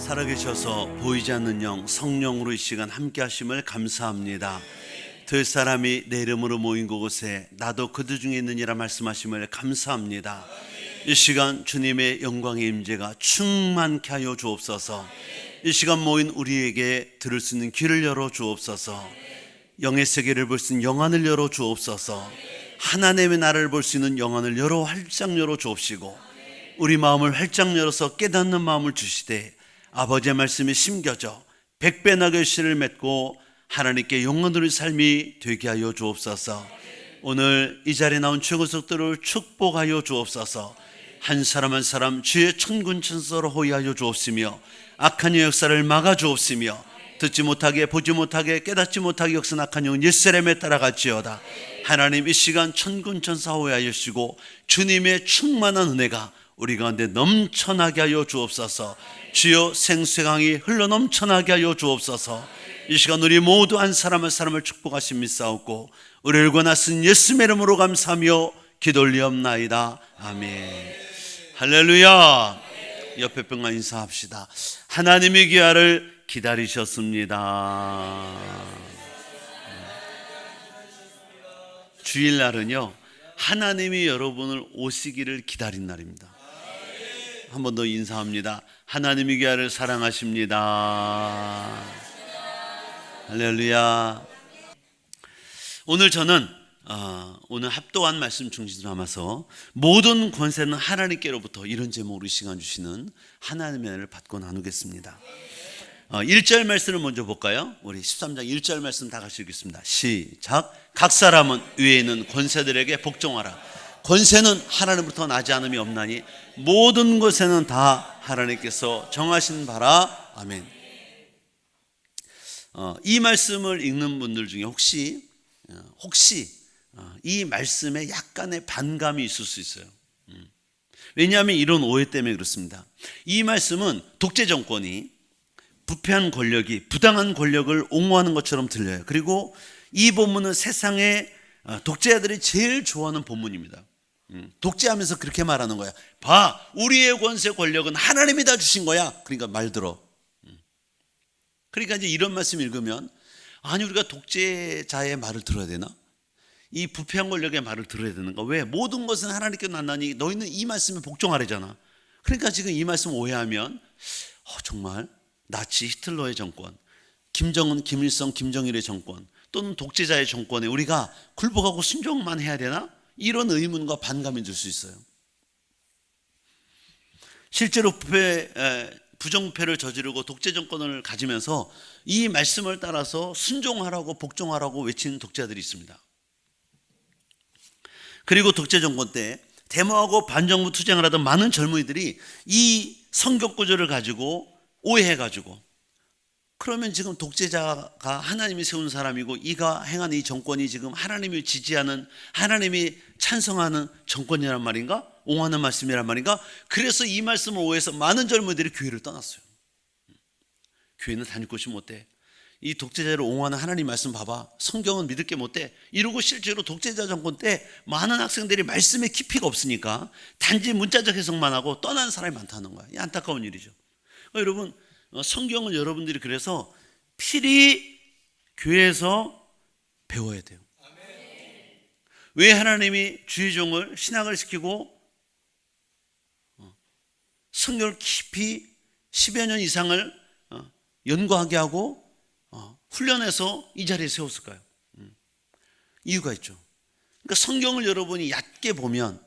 살아계셔서 보이지 않는 영 성령으로 이 시간 함께 하심을 감사합니다. 들 사람이 내 이름으로 모인 곳에 나도 그들 중에 있느니라 말씀하심을 감사합니다. 이 시간 주님의 영광의 임재가 충만케 하여 주옵소서. 이 시간 모인 우리에게 들을 수 있는 귀를 열어 주옵소서. 영의 세계를 볼 수 있는 영안을 열어 주옵소서. 하나님의 나라를 볼 수 있는 영안을 활짝 열어 주옵시고, 우리 마음을 활짝 열어서 깨닫는 마음을 주시되 아버지의 말씀이 심겨져 백배 나귀의 씨를 맺고 하나님께 영원한 삶이 되게 하여 주옵소서. 오늘 이 자리에 나온 최고석들을 축복하여 주옵소서. 한 사람 한 사람 주의 천군 천사로 호위하여 주옵시며 악한 역사를 막아 주옵시며 듣지 못하게 보지 못하게 깨닫지 못하게 역사 악한 영은 예루살렘에 따라갈지어다. 하나님, 이 시간 천군 천사 호위하여 주시고 주님의 충만한 은혜가 우리 가운데 넘쳐나게 하여 주옵소서. 주여 생수강이 흘러 넘쳐나게 하여 주옵소서. 이 시간 우리 모두 한 사람 한 사람을 축복하신 믿사옵고 우리를 권하신 예수의 이름으로 감사하며 기도 올리옵나이다. 아멘. 할렐루야. 옆에 분과 인사합시다. 하나님의 귀하를 기다리셨습니다. 주일날은요, 하나님이 여러분을 오시기를 기다린 날입니다. 한 번 더 인사합니다. 하나님의 귀하를 사랑하십니다. 할렐루야. 오늘 저는 오늘 합독한 말씀 중심 삼아서 모든 권세는 하나님께로부터, 이런 제목으로 시간 주시는 하나님의 은혜를 받고 나누겠습니다. 1절 말씀을 먼저 볼까요? 우리 13장 1절 말씀 다 같이 읽겠습니다. 시작. 각 사람은 위에 있는 권세들에게 복종하라. 권세는 하나님부터 나지 않음이 없나니 모든 권세는 다 하나님께서 정하신 바라. 아멘. 이 말씀을 읽는 분들 중에 혹시 이 말씀에 약간의 반감이 있을 수 있어요. 왜냐하면 이런 오해 때문에 그렇습니다. 이 말씀은 독재 정권이 부패한 권력이 부당한 권력을 옹호하는 것처럼 들려요. 그리고 이 본문은 세상의 독재자들이 제일 좋아하는 본문입니다. 독재하면서 그렇게 말하는 거야. 봐, 우리의 권세 권력은 하나님이 다 주신 거야. 그러니까 말 들어. 그러니까 이제 이런 말씀 읽으면, 아니 우리가 독재자의 말을 들어야 되나? 이 부패한 권력의 말을 들어야 되는가? 왜? 모든 것은 하나님께 났나니 너희는 이 말씀에 복종하래잖아. 그러니까 지금 이 말씀 오해하면 정말 나치 히틀러의 정권, 김정은, 김일성, 김정일의 정권, 또는 독재자의 정권에 우리가 굴복하고 순종만 해야 되나? 이런 의문과 반감이 들 수 있어요. 실제로 부정부패를 저지르고 독재 정권을 가지면서 이 말씀을 따라서 순종하라고 복종하라고 외치는 독재자들이 있습니다. 그리고 독재 정권 때 데모하고 반정부 투쟁을 하던 많은 젊은이들이 이 성경 구절을 가지고 오해해가지고, 그러면 지금 독재자가 하나님이 세운 사람이고 이가 행한 이 정권이 지금 하나님이 지지하는, 하나님이 찬성하는 정권이란 말인가? 옹호하는 말씀이란 말인가? 그래서 이 말씀을 오해해서 많은 젊은이들이 교회를 떠났어요. 교회는 다닐 곳이 못돼. 이 독재자를 옹호하는 하나님 말씀 봐봐, 성경은 믿을 게 못돼. 이러고 실제로 독재자 정권 때 많은 학생들이 말씀에 깊이가 없으니까 단지 문자적 해석만 하고 떠나는 사람이 많다는 거야. 이 안타까운 일이죠. 여러분, 성경을 여러분들이 그래서 필히 교회에서 배워야 돼요. 왜 하나님이 주의 종을 신학을 시키고 성경을 깊이 10여 년 이상을 연구하게 하고 훈련해서 이 자리에 세웠을까요? 이유가 있죠. 그러니까 성경을 여러분이 얕게 보면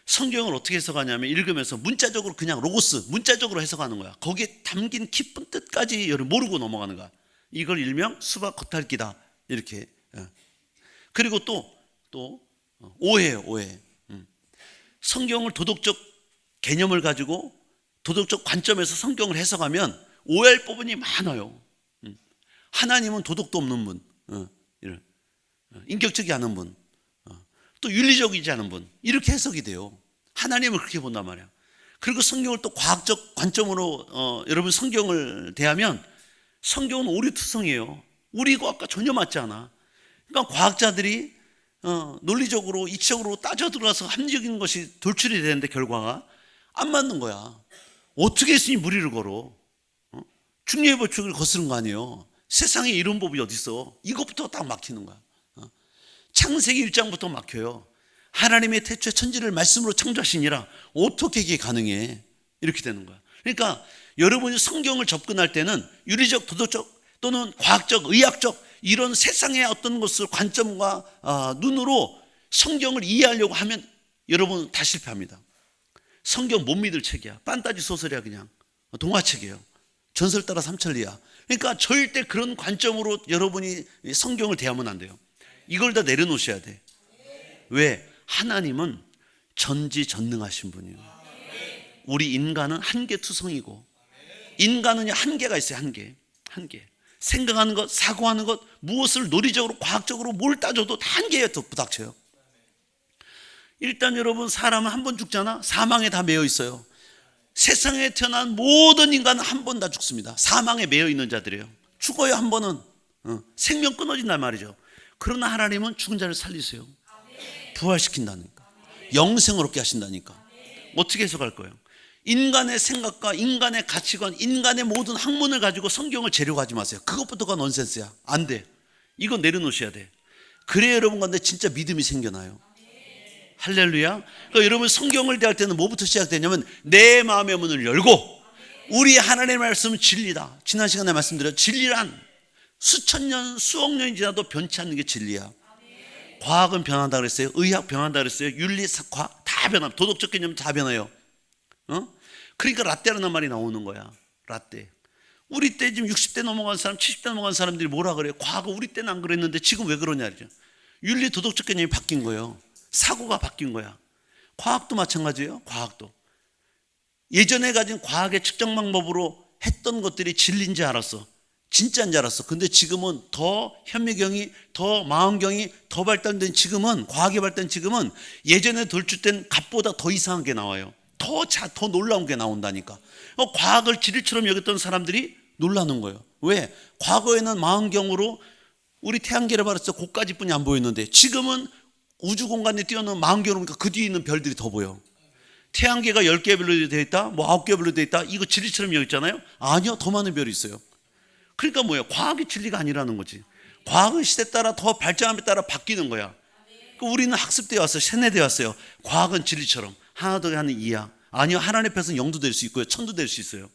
성경을 어떻게 해석하냐면, 읽으면서 문자적으로 그냥 로고스, 문자적으로 해석하는 거야. 거기에 담긴 깊은 뜻까지 모르고 넘어가는 거야. 이걸 일명 수박 겉핥기다, 이렇게. 그리고 또 오해예요, 오해. 성경을 도덕적 개념을 가지고 도덕적 관점에서 성경을 해석하면 오해할 부분이 많아요. 하나님은 도덕도 없는 분, 인격적이 않은 분, 또 윤리적이지 않은 분, 이렇게 해석이 돼요. 하나님을 그렇게 본단 말이야. 그리고 성경을 또 과학적 관점으로 여러분 성경을 대하면 성경은 오류투성이에요. 우리 과학과 전혀 맞지 않아. 그러니까 과학자들이 논리적으로 이치적으로 따져 들어가서 합리적인 것이 돌출이 되는데 결과가 안 맞는 거야. 어떻게 했으니 무리를 걸어? 중요의 법칙을 거스른 거 아니에요. 세상에 이런 법이 어딨어. 이것부터 딱 막히는 거야. 창세기 1장부터 막혀요. 하나님의 태초에 천지를 말씀으로 창조하시니라. 어떻게 이게 가능해? 이렇게 되는 거야. 그러니까 여러분이 성경을 접근할 때는 윤리적, 도덕적 또는 과학적, 의학적 이런 세상의 어떤 것을 관점과 눈으로 성경을 이해하려고 하면 여러분 다 실패합니다. 성경 못 믿을 책이야. 판타지 소설이야. 그냥 동화책이에요. 전설 따라 삼천리야. 그러니까 절대 그런 관점으로 여러분이 성경을 대하면 안 돼요. 이걸 다 내려놓으셔야 돼. 왜? 하나님은 전지전능하신 분이에요. 우리 인간은 한계투성이고, 인간은 한계가 있어요. 한계. 생각하는 것, 사고하는 것, 무엇을 논리적으로 과학적으로 뭘 따져도 다 한계에 부닥쳐요. 일단 여러분, 사람은 한 번 죽잖아. 사망에 다 매여 있어요. 세상에 태어난 모든 인간은 한 번 다 죽습니다. 사망에 매여 있는 자들이에요. 죽어요. 한 번은 생명 끊어진단 말이죠. 그러나 하나님은 죽은 자를 살리세요. 부활시킨다니까. 영생을 얻게 하신다니까. 어떻게 해석할 거예요? 인간의 생각과 인간의 가치관, 인간의 모든 학문을 가지고 성경을 재료하지 마세요. 그것부터가 넌센스야. 안 돼. 이거 내려놓으셔야 돼. 그래야 여러분 가운데 진짜 믿음이 생겨나요. 할렐루야. 그러니까 여러분 성경을 대할 때는 뭐부터 시작되냐면 내 마음의 문을 열고, 우리 하나님의 말씀은 진리다. 지난 시간에 말씀드렸죠. 진리란 수천 년, 수억 년이 지나도 변치 않는 게 진리야. 과학은 변한다 그랬어요. 의학 변한다 그랬어요. 윤리, 과학 다 변함. 도덕적 개념 다 변해요. 그러니까 라떼라는 말이 나오는 거야. 라떼. 우리 때 지금 60대 넘어간 사람, 70대 넘어간 사람들이 뭐라 그래요? 과거 우리 때는 안 그랬는데 지금 왜 그러냐. 윤리, 도덕적 개념이 바뀐 거예요. 사고가 바뀐 거야. 과학도 마찬가지예요. 과학도 예전에 가진 과학의 측정 방법으로 했던 것들이 진리인지 알았어. 진짜인지 알았어. 근데 지금은 더 현미경이, 더 망원경이 더 발달된 지금은, 과학이 발달된 지금은 예전에 돌출된 값보다 더 이상한 게 나와요. 더 놀라운 게 나온다니까. 과학을 진리처럼 여겼던 사람들이 놀라는 거예요. 왜? 과거에는 망원경으로 우리 태양계를 봤을 때 고까지뿐이 안 보였는데 지금은 우주 공간에 뛰어는 망원경으로 보니까 그 뒤에 있는 별들이 더 보여. 태양계가 10개 별로 되어 있다, 뭐 9개 별로 되어 있다, 이거 진리처럼 여겼잖아요. 아니요, 더 많은 별이 있어요. 그러니까 뭐예요? 과학이 진리가 아니라는 거지. 과학은 시대 따라 더 발전함에 따라 바뀌는 거야. 그러니까 우리는 학습되어 왔어요. 세뇌되어 왔어요. 과학은 진리처럼 하나 더하기 하나는 2야. 아니요, 하나님 앞에서는 0도 될 수 있고요, 1000도 될 수 있어요.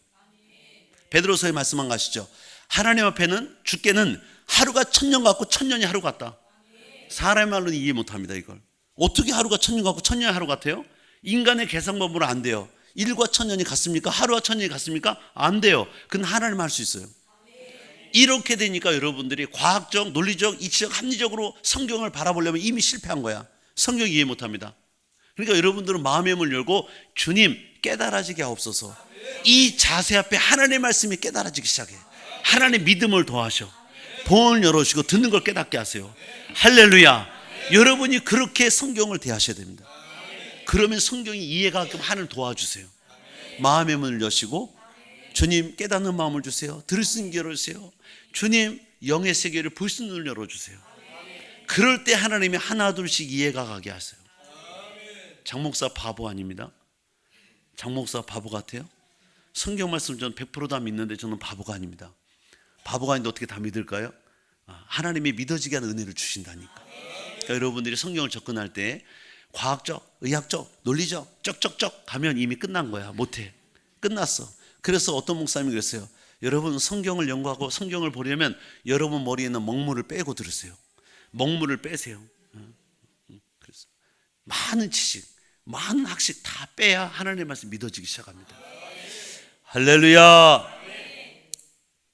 베드로서의 말씀 한 가시죠. 하나님 앞에는, 주께는 하루가 1000년 같고 1000년이 하루 같다. 사람의 말로는 이해 못합니다. 이걸 어떻게 하루가 1000년 같고 1000년이 하루 같아요? 인간의 계산법으로 안 돼요. 1과 1000년이 같습니까? 하루와 1000년이 같습니까? 안 돼요. 그건 하나님 할 수 있어요. 이렇게 되니까 여러분들이 과학적, 논리적, 이치적, 합리적으로 성경을 바라보려면 이미 실패한 거야. 성경 이해 못합니다. 그러니까 여러분들은 마음의 문을 열고, 주님 깨달아지게 하옵소서. 이 자세 앞에 하나님의 말씀이 깨달아지기 시작해. 하나님의 믿음을 더하셔. 본을 열어주시고 듣는 걸 깨닫게 하세요. 할렐루야. 여러분이 그렇게 성경을 대하셔야 됩니다. 그러면 성경이 이해가 가끔 하나님 도와주세요. 마음의 문을 여시고, 주님 깨닫는 마음을 주세요. 들을 수 있는 귀를 열어주세요. 주님 영의 세계를 볼 수 있는 눈을 열어주세요. 그럴 때 하나님이 하나 둘씩 이해가 가게 하세요. 장 목사 바보 아닙니다. 장 목사 바보 같아요? 성경 말씀 저는 100% 다 믿는데 저는 바보가 아닙니다. 바보가 아닌데 어떻게 다 믿을까요? 하나님이 믿어지게 하는 은혜를 주신다니까. 그러니까 여러분들이 성경을 접근할 때 과학적, 의학적, 논리적 쩍쩍쩍 가면 이미 끝난 거야. 못해. 끝났어. 그래서 어떤 목사님이 그랬어요. 여러분 성경을 연구하고 성경을 보려면 여러분 머리에 있는 먹물을 빼고 들으세요. 먹물을 빼세요. 그래서 많은 지식, 많은 학식 다 빼야 하나님의 말씀 믿어지기 시작합니다. 할렐루야.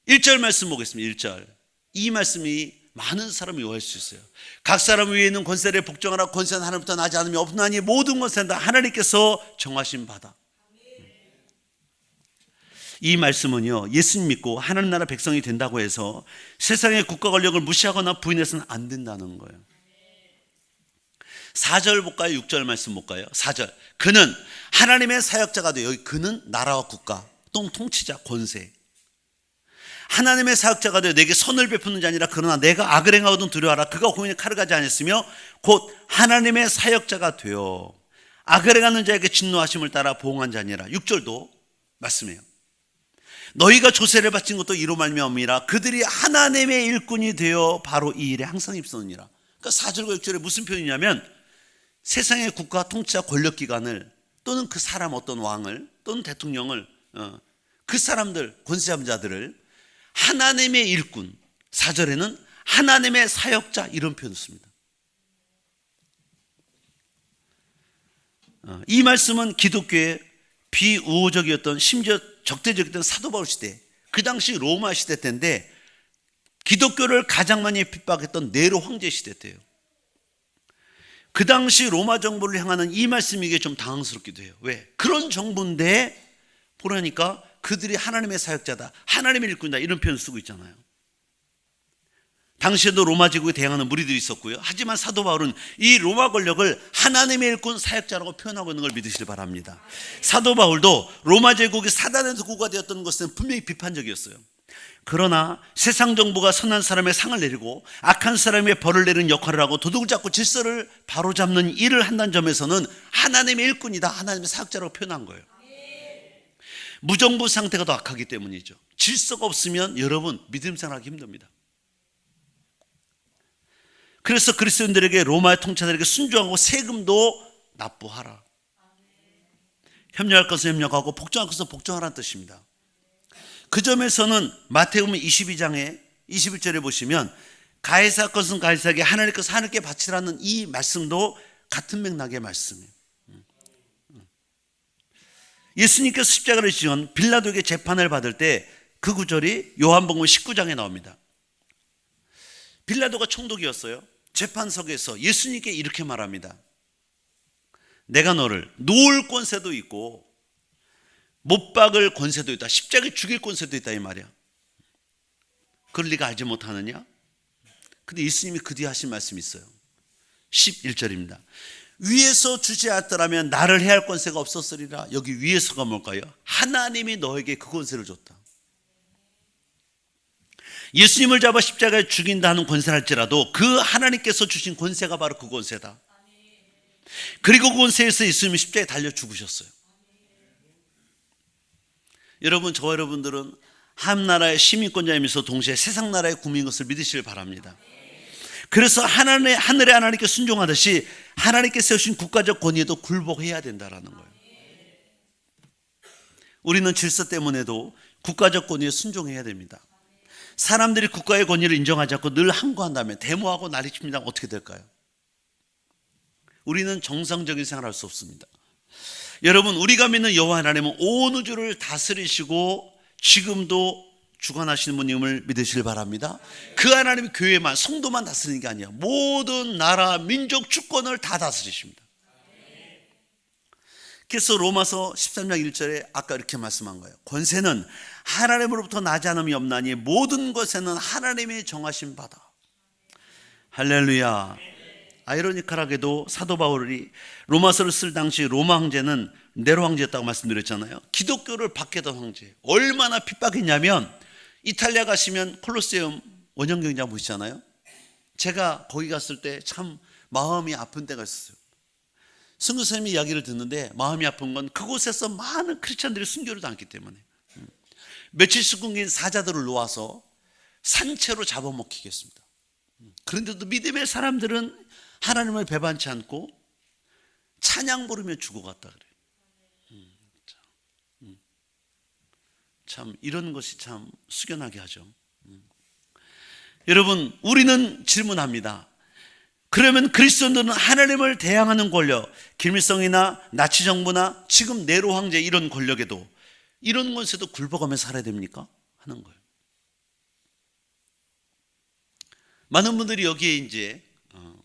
1절 말씀 보겠습니다. 1절. 이 말씀이 많은 사람이 오해할 수 있어요. 각 사람 위에 있는 권세를 복종하라. 권세는 하나님부터 나지 않으며 없나니 모든 권세는 다 하나님께서 정하신 바다. 이 말씀은요, 예수님 믿고 하나님 나라 백성이 된다고 해서 세상의 국가 권력을 무시하거나 부인해서는 안 된다는 거예요. 4절 볼까요? 6절 말씀 볼까요? 4절. 그는 하나님의 사역자가 되어, 여기 그는 나라와 국가 또는 통치자, 권세. 하나님의 사역자가 되어 내게 선을 베푸는 자 아니라 그러나 내가 악을 행하거든 두려워하라. 그가 공인에 칼을 가지 않았으며 곧 하나님의 사역자가 되어 악을 행하는 자에게 진노하심을 따라 보응한 자 아니라. 6절도 말씀이에요. 너희가 조세를 바친 것도 이로 말미암음이라. 그들이 하나님의 일꾼이 되어 바로 이 일에 항상 입서느니라. 그러니까 4절과 6절에 무슨 표현이냐면 세상의 국가 통치자 권력기관을 또는 그 사람 어떤 왕을 또는 대통령을 그 사람들 권세자들을 하나님의 일꾼, 4절에는 하나님의 사역자 이런 표현을 씁니다. 이 말씀은 기독교의 비우호적이었던 심지어 적대적이었던 사도 바울 시대, 그 당시 로마 시대 때인데 기독교를 가장 많이 핍박했던 네로 황제 시대 때예요. 그 당시 로마 정부를 향하는 이 말씀이 이게 좀 당황스럽기도 해요. 왜? 그런 정부인데 보라니까 그들이 하나님의 사역자다, 하나님의 일꾼이다 이런 표현을 쓰고 있잖아요. 당시에도 로마 제국에 대항하는 무리들이 있었고요. 하지만 사도 바울은 이 로마 권력을 하나님의 일꾼 사역자라고 표현하고 있는 걸 믿으시길 바랍니다. 사도 바울도 로마 제국이 사단의 도구가 되었던 것은 분명히 비판적이었어요. 그러나 세상 정부가 선한 사람의 상을 내리고 악한 사람의 벌을 내리는 역할을 하고 도둑을 잡고 질서를 바로잡는 일을 한다는 점에서는 하나님의 일꾼이다, 하나님의 사역자라고 표현한 거예요. 무정부 상태가 더 악하기 때문이죠. 질서가 없으면 여러분 믿음 생활하기 힘듭니다. 그래서 그리스도인들에게 로마의 통치자들에게 순종하고 세금도 납부하라. 협력할 것은 협력하고 복종할 것은 복종하라는 뜻입니다. 그 점에서는 마태복음 22장에 21절에 보시면 가이사 것은 가이사에게 하나님 것은 하나님께 바치라는 이 말씀도 같은 맥락의 말씀이에요. 예수님께서 십자가를 지신 빌라도에게 재판을 받을 때 그 구절이 요한복음 19장에 나옵니다. 빌라도가 총독이었어요. 재판석에서 예수님께 이렇게 말합니다. 내가 너를 놓을 권세도 있고 못 박을 권세도 있다, 십자가에 죽일 권세도 있다 이 말이야. 그걸 네가 알지 못하느냐? 근데 예수님이 그 뒤에 하신 말씀이 있어요. 11절입니다. 위에서 주지 않았더라면 나를 해할 권세가 없었으리라. 여기 위에서가 뭘까요? 하나님이 너에게 그 권세를 줬다. 예수님을 잡아 십자가에 죽인다 하는 권세를 할지라도 그 하나님께서 주신 권세가 바로 그 권세다. 그리고 그 권세에서 예수님이 십자가에 달려 죽으셨어요. 여러분, 저와 여러분들은 한 나라의 시민권자이면서 동시에 세상 나라의 국민인 것을 믿으시길 바랍니다. 그래서 하늘의 하나님께 순종하듯이 하나님께 세우신 국가적 권위에도 굴복해야 된다는 거예요. 우리는 질서 때문에도 국가적 권위에 순종해야 됩니다. 사람들이 국가의 권위를 인정하지 않고 늘 항거한다면, 데모하고 난리칩니다. 어떻게 될까요? 우리는 정상적인 생활을 할 수 없습니다. 여러분, 우리가 믿는 여호와 하나님은 온 우주를 다스리시고 지금도 주관하시는 분임을 믿으시길 바랍니다. 그 하나님이 교회만, 성도만 다스리는 게 아니에요. 모든 나라, 민족, 주권을 다 다스리십니다. 그래서 로마서 13장 1절에 아까 이렇게 말씀한 거예요. 권세는 하나님으로부터 나지 않음이 없나니 모든 것에는 하나님이 정하신 바다. 할렐루야. 아이러니컬하게도 사도 바울이 로마서를 쓸 당시 로마 황제는 네로 황제였다고 말씀드렸잖아요. 기독교를 박해던 황제. 얼마나 핍박했냐면 이탈리아 가시면 콜로세움 원형경장 보시잖아요. 제가 거기 갔을 때 참 마음이 아픈 때가 있었어요. 선교사님의 이야기를 듣는데 마음이 아픈 건 그곳에서 많은 크리스찬들이 순교를 당했기 때문에 며칠씩 굶긴 사자들을 놓아서 산채로 잡아먹히게 했습니다. 그런데도 믿음의 사람들은 하나님을 배반치 않고 찬양 부르며 죽어갔다 그래요. 참 이런 것이 참 숙연하게 하죠. 여러분, 우리는 질문합니다. 그러면 그리스도인들은 하나님을 대항하는 권력, 김일성이나 나치 정부나 지금 네로 황제 이런 권력에도, 이런 것에도 굴복하면서 살아야 됩니까? 하는 거예요. 많은 분들이 여기에 이제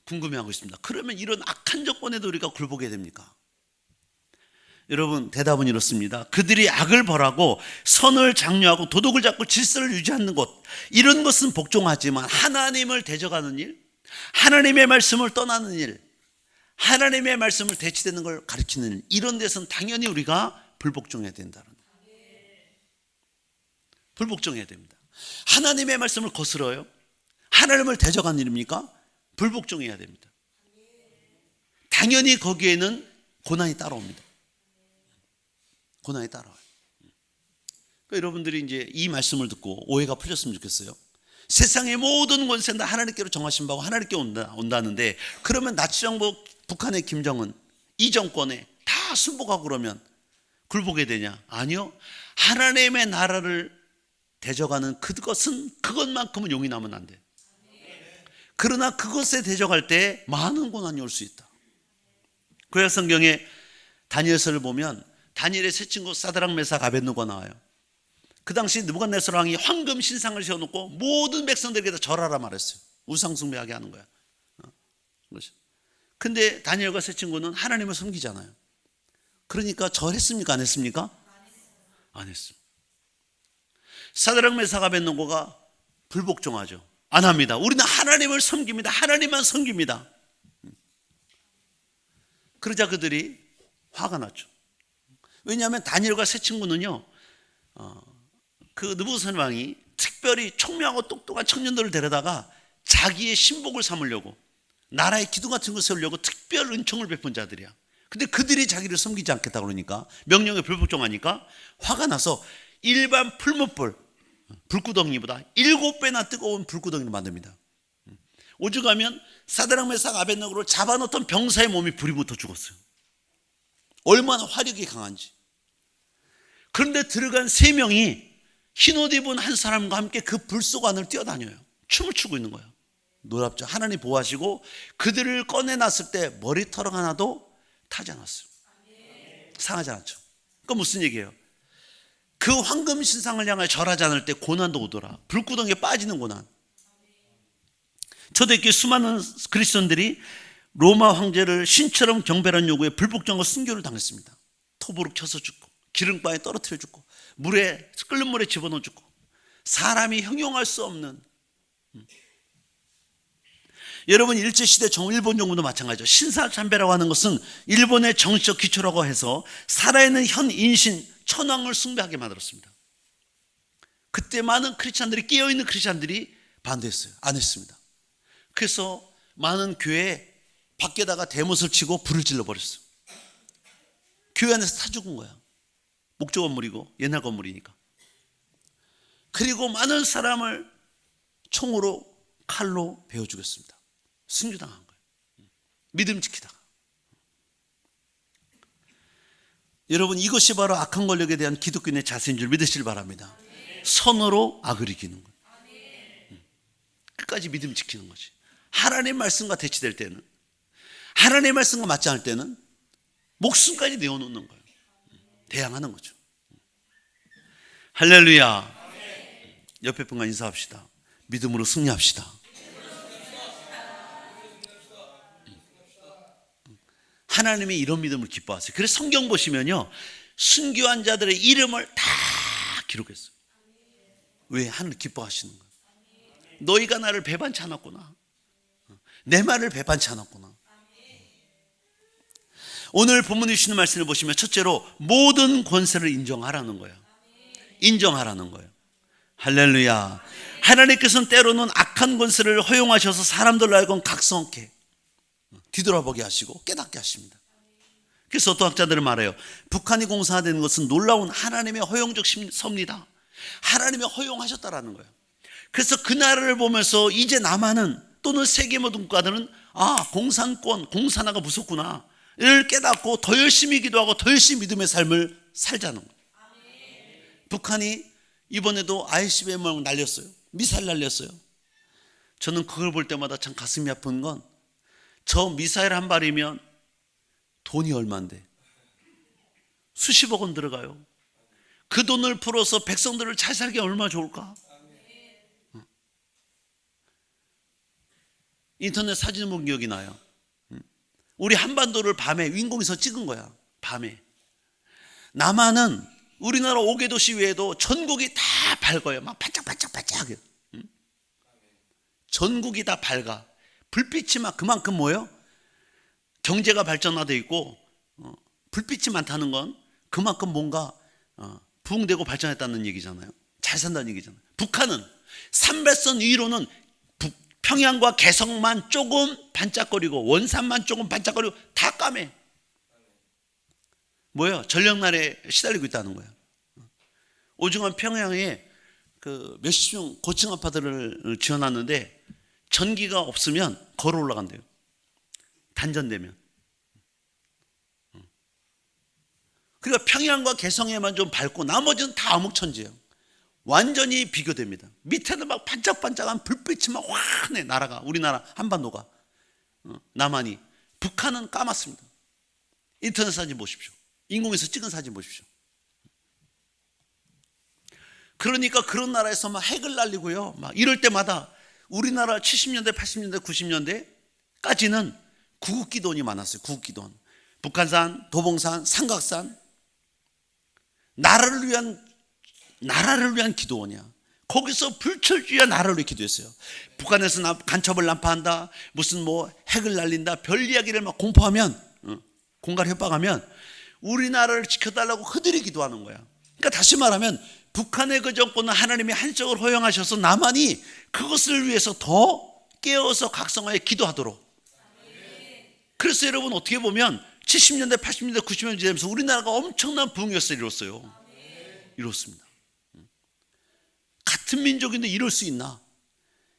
궁금해하고 있습니다. 그러면 이런 악한 정권에도 우리가 굴복해야 됩니까? 여러분, 대답은 이렇습니다. 그들이 악을 벌하고 선을 장려하고 도덕을 잡고 질서를 유지하는 것, 이런 것은 복종하지만 하나님을 대적하는 일, 하나님의 말씀을 떠나는 일, 하나님의 말씀을 대치되는 걸 가르치는 일, 이런 데서는 당연히 우리가 불복종해야 된다는 거예요. 불복종해야 됩니다. 하나님의 말씀을 거스러요? 하나님을 대적하는 일입니까? 불복종해야 됩니다. 당연히 거기에는 고난이 따라옵니다. 고난이 따라와요. 그러니까 여러분들이 이제 이 말씀을 듣고 오해가 풀렸으면 좋겠어요. 세상의 모든 권세는 다 하나님께로 정하신 바고 하나님께 온다는데, 그러면 나치정부 북한의 김정은 이 정권에 다 순복하고 그러면 굴복이 되냐? 아니요. 하나님의 나라를 대적하는 그것만큼은 용인하면 안 돼. 그러나 그것에 대적할 때 많은 고난이 올 수 있다. 그래서 성경에 다니엘서를 보면 다니엘의 세 친구 사드락 메삭 아벳느고가 나와요. 그 당시 느부갓네살 왕이 황금 신상을 세워놓고 모든 백성들에게 다 절하라 말했어요. 우상 숭배하게 하는 거야. 근데 다니엘과 세 친구는 하나님을 섬기잖아요. 그러니까 절했습니까? 안 했습니까? 안 했습니다. 사드락 메삭 아벳느고가 불복종하죠. 안 합니다. 우리는 하나님을 섬깁니다. 하나님만 섬깁니다. 그러자 그들이 화가 났죠. 왜냐하면 다니엘과 세 친구는요, 그 느부갓네살 왕이 특별히 총명하고 똑똑한 청년들을 데려다가 자기의 신복을 삼으려고, 나라의 기둥 같은 걸 세우려고 특별 은총을 베푼 자들이야. 근데 그들이 자기를 섬기지 않겠다 그러니까, 명령에 불복종하니까 화가 나서 일반 풀무불 불구덩이보다 7배나 뜨거운 불구덩이를 만듭니다. 오죽하면 사드락 메삭 아벳느고를 잡아놓던 병사의 몸이 불이 붙어 죽었어요. 얼마나 화력이 강한지. 그런데 들어간 3명이 흰옷 입은 한 사람과 함께 그 불 속 안을 뛰어다녀요. 춤을 추고 있는 거예요. 놀랍죠. 하나님 보호하시고 그들을 꺼내놨을 때 머리털 하나도 타지 않았어요. 상하지 않았죠. 그러니까 무슨 얘기예요? 그 황금 신상을 향하여 절하지 않을 때 고난도 오더라. 불구덩이에 빠지는 고난. 초대교회 수많은 그리스도인들이 로마 황제를 신처럼 경배하는 요구에 불복종하고 순교를 당했습니다. 톱으로 쳐서 죽고, 기름바에 떨어뜨려 죽고, 끓는 물에 집어넣어 죽고, 사람이 형용할 수 없는. 여러분, 일제시대 일본 정부도 마찬가지죠. 신사참배라고 하는 것은 일본의 정치적 기초라고 해서 살아있는 현 인신 천황을 숭배하게 만들었습니다. 그때 많은 크리스찬들이, 깨어있는 크리스찬들이 반대했어요. 안 했습니다. 그래서 많은 교회에 밖에다가 대못을 치고 불을 질러버렸어요. 교회 안에서 타 죽은 거야. 목조 건물이고 옛날 건물이니까. 그리고 많은 사람을 총으로, 칼로 베어 죽였습니다. 순교당한 거예요. 믿음 지키다가. 여러분, 이것이 바로 악한 권력에 대한 기독교인의 자세인 줄 믿으시길 바랍니다. 선으로 악을 이기는 거예요. 끝까지 믿음 지키는 거지. 하나님의 말씀과 대치될 때는, 하나님의 말씀과 맞지 않을 때는 목숨까지 내어놓는 거예요. 대항하는 거죠. 할렐루야. 옆에 분과 인사합시다. 믿음으로 승리합시다. 하나님이 이런 믿음을 기뻐하세요. 그래서 성경 보시면요, 순교한 자들의 이름을 다 기록했어요. 왜? 하나님 기뻐하시는 거예요. 너희가 나를 배반치 않았구나. 내 말을 배반치 않았구나. 오늘 본문에 주시는 말씀을 보시면 첫째로 모든 권세를 인정하라는 거예요. 인정하라는 거예요. 할렐루야. 하나님께서는 때로는 악한 권세를 허용하셔서 사람들로 하여금 각성케, 뒤돌아보게 하시고 깨닫게 하십니다. 그래서 어떤 학자들은 말해요. 북한이 공산화되는 것은 놀라운 하나님의 허용적 섭니다. 하나님이 허용하셨다라는 거예요. 그래서 그 나라를 보면서 이제 남한은, 또는 세계 모든 국가들은 공산권, 공산화가 무섭구나 를 깨닫고 더 열심히 기도하고 더 열심히 믿음의 삶을 살자는 거예요. 북한이 이번에도 ICBM을 날렸어요. 미사일 날렸어요. 저는 그걸 볼 때마다 참 가슴이 아픈 건, 저 미사일 한 발이면 돈이 얼만데 수십억 원 들어가요. 그 돈을 풀어서 백성들을 잘 살게 얼마나 좋을까. 인터넷 사진 본 기억이 나요. 우리 한반도를 밤에 윈공에서 찍은 거야. 밤에. 남한은 우리나라 5개 도시 외에도 전국이 다 밝아요. 막 반짝반짝반짝하게. 전국이 다 밝아. 불빛이 막 그만큼 뭐예요? 경제가 발전화되어 있고, 불빛이 많다는 건 그만큼 뭔가 부흥되고 발전했다는 얘기잖아요. 잘 산다는 얘기잖아요. 북한은 삼배선 위로는 평양과 개성만 조금 반짝거리고 원산만 조금 반짝거리고 다 까매. 뭐예요? 전력날에 시달리고 있다는 거예요. 오중간 평양에 그 몇십 층 고층 아파트를 지어놨는데 전기가 없으면 걸어 올라간대요. 단전되면. 그러니까 평양과 개성에만 좀 밝고 나머지는 다 암흑천지예요. 완전히 비교됩니다. 밑에는 막 반짝반짝한 불빛이 막 환해. 나라가, 우리나라 한반도가. 남한이. 북한은 까맣습니다. 인터넷 사진 보십시오. 인공에서 찍은 사진 보십시오. 그러니까 그런 나라에서 막 핵을 날리고요. 막 이럴 때마다 우리나라 70년대, 80년대, 90년대까지는 구국기도원이 많았어요. 구국기도원. 북한산, 도봉산, 삼각산. 나라를 위한 기도원이야. 거기서 불철주야 나라를 위해 기도했어요. 북한에서 간첩을 난파한다, 무슨 뭐 핵을 날린다, 별 이야기를 막 공포하면, 공갈 협박하면 우리나라를 지켜달라고 그들이 기도하는 거야. 그러니까 다시 말하면 북한의 그 정권은 하나님이 한쪽으로 허용하셔서 남한이 그것을 위해서 더 깨어서 각성하여 기도하도록. 그래서 여러분 어떻게 보면 70년대, 80년대, 90년대 되면서 우리나라가 엄청난 부흥역사를 이뤘습니다. 같은 민족인데 이럴 수 있나?